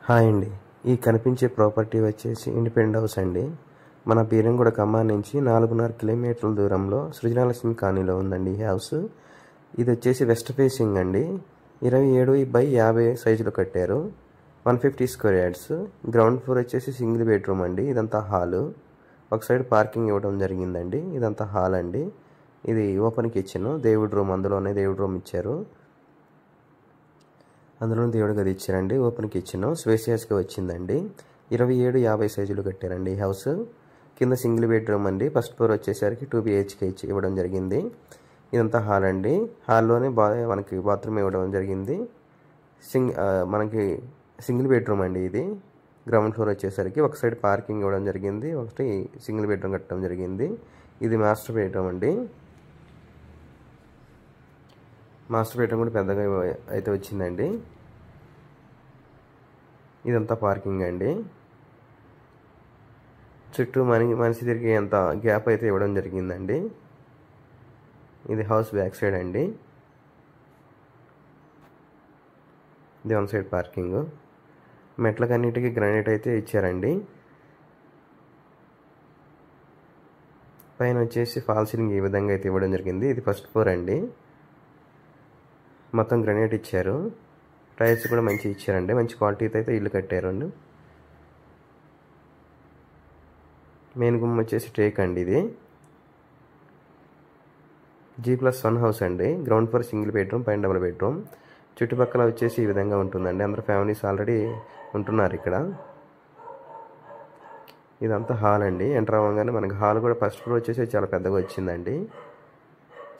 Hi అండి. ఈ కనిపించే ప్రాపర్టీ వచ్చేసి ఇండిపెండెంట్ హౌస్ అండి. మన బీరంగూడ ఖమ్మం నుంచి 4.5 కిలోమీటర్ల దూరంలో సృజనాలక్ష్మి కాలనీలో ఉందండి ఈ హౌస్. ఇది వచ్చేసి వెస్ట్ ఫేసింగ్ అండి. 27/50 సైజులో కట్టారు. 150 స్క్వేర్ యార్డ్స్. గ్రౌండ్ ఫ్లోర్ వచ్చేసి సింగిల్ బెడ్రూమ్ అండి. ఇదంతా హాలు. ఒక సైడ్ పార్కింగ్ ఇవ్వడం జరిగిందండి. ఇదంతా హాల్ అండి. ఇది ఓపెన్ కిచెన్, దేవుడి రూమ్, అందులోనే దేవుడి రూమ్ ఇచ్చారు. అందులో దేవుడి గది ఇచ్చారండి. ఓపెన్ కిచెన్ స్పేసియస్గా వచ్చిందండి. 27/50 సైజులు కట్టారండి ఈ హౌస్. కింద సింగిల్ బెడ్రూమ్ అండి. ఫస్ట్ ఫ్లోర్ వచ్చేసరికి 2 BHK ఇవ్వడం జరిగింది. ఇదంతా హాల్ అండి. హాల్లోనే మనకి బాత్రూమ్ ఇవ్వడం జరిగింది. మనకి సింగిల్ బెడ్రూమ్ అండి ఇది. గ్రౌండ్ ఫ్లోర్ వచ్చేసరికి ఒక సైడ్ పార్కింగ్ ఇవ్వడం జరిగింది, ఒకటి సింగిల్ బెడ్రూమ్ కట్టడం జరిగింది. ఇది మాస్టర్ బెడ్రూమ్ అండి. మాస్టర్ బెడ్రూమ్ కూడా పెద్దగా అయితే వచ్చిందండి. ఇదంతా పార్కింగ్ అండి. చుట్టూ మనిషి తిరిగి ఎంత గ్యాప్ అయితే ఇవ్వడం జరిగిందండి. ఇది హౌస్ బ్యాక్ సైడ్ అండి. ఇది వన్ సైడ్ పార్కింగ్. మెట్లకన్నిటికీ గ్రానైట్ అయితే ఇచ్చారండి. పైన వచ్చేసి ఫాల్ సీలింగ్ ఈ విధంగా అయితే ఇవ్వడం జరిగింది. ఇది ఫస్ట్ ఫ్లోర్ అండి. మొత్తం గ్రానైట్ ఇచ్చారు. టైల్స్ కూడా మంచి ఇచ్చారండి. మంచి క్వాలిటీతో అయితే ఇల్లు కట్టారు. మెయిన్ గుమ్మ వచ్చేసి టేక్ అండి. ఇది G+1 హౌస్ అండి. గ్రౌండ్ ఫ్లోర్ సింగిల్ బెడ్రూమ్, పైన డబుల్ బెడ్రూమ్. చుట్టుపక్కల వచ్చేసి ఈ విధంగా ఉంటుందండి. అందరూ ఫ్యామిలీస్ ఆల్రెడీ ఉంటున్నారు ఇక్కడ. ఇదంతా హాల్ అండి. ఎంటర్ అవ్వగానే మనకి హాల్ కూడా ఫస్ట్ ఫ్లోర్ వచ్చేసి చాలా పెద్దగా వచ్చిందండి.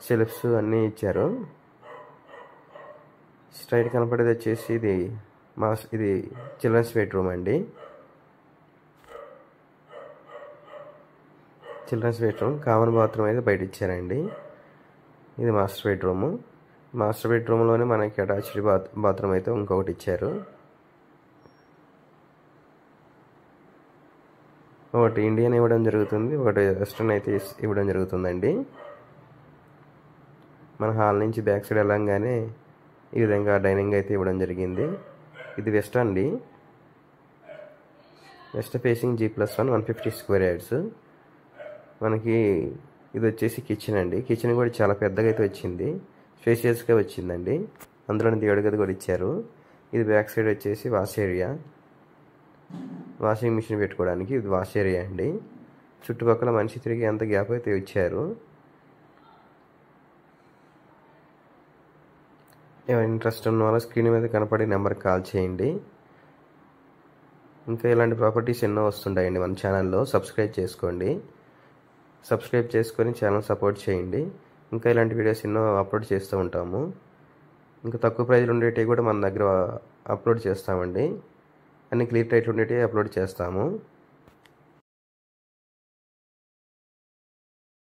షెల్ఫ్స్ అన్నీ ఇచ్చారు. స్ట్రైట్ కనపడేది వచ్చేసి ఇది చిల్డ్రన్స్ బెడ్రూమ్ అండి. చిల్డ్రన్స్ బెడ్రూమ్, కామన్ బాత్రూమ్ అయితే బయట ఇచ్చారండి. ఇది మాస్టర్ బెడ్రూమ్. మాస్టర్ బెడ్రూమ్లోనే మనకి అటాచ్డ్ బాత్రూమ్ అయితే ఇంకొకటి ఇచ్చారు. ఒకటి ఇండియన్ ఇవ్వడం జరుగుతుంది, ఒకటి వెస్ట్రన్ అయితే ఇవ్వడం జరుగుతుందండి. మన హాల్ నుంచి బ్యాక్ సైడ్ వెళ్ళంగానే ఈ విధంగా డైనింగ్ అయితే ఇవ్వడం జరిగింది. ఇది వెస్ట్ అండి. West facing G+1 150 square yards. మనకి ఇది వచ్చేసి కిచెన్ అండి. కిచెన్ కూడా చాలా పెద్దగా అయితే వచ్చింది, స్పేషియస్గా వచ్చిందండి. అందులోని దేవుడి గది కూడా ఇచ్చారు. ఇది బ్యాక్ సైడ్ వచ్చేసి వాష్ ఏరియా, వాషింగ్ మిషన్ పెట్టుకోవడానికి ఇది వాష్ ఏరియా అండి. చుట్టుపక్కల మనిషి తిరిగి ఎంత గ్యాప్ అయితే ఇచ్చారు. ఎవరైనా ఇంట్రెస్ట్ ఉన్న వాళ్ళు స్క్రీన్ మీద కనపడే నెంబర్కి కాల్ చేయండి. ఇంకా ఇలాంటి ప్రాపర్టీస్ ఎన్నో వస్తుంటాయండి మన ఛానల్లో. సబ్స్క్రైబ్ చేసుకోండి. సబ్స్క్రైబ్ చేసుకొని ఛానల్ సపోర్ట్ చేయండి. ఇంకా ఇలాంటి వీడియోస్ ఎన్నో అప్లోడ్ చేస్తూ ఉంటాము. ఇంకా తక్కువ ప్రైజ్లు ఉండేటివి కూడా మన దగ్గర అప్లోడ్ చేస్తామండి. అన్ని క్లియర్ టైట్లు ఉండేటివి అప్లోడ్ చేస్తాము.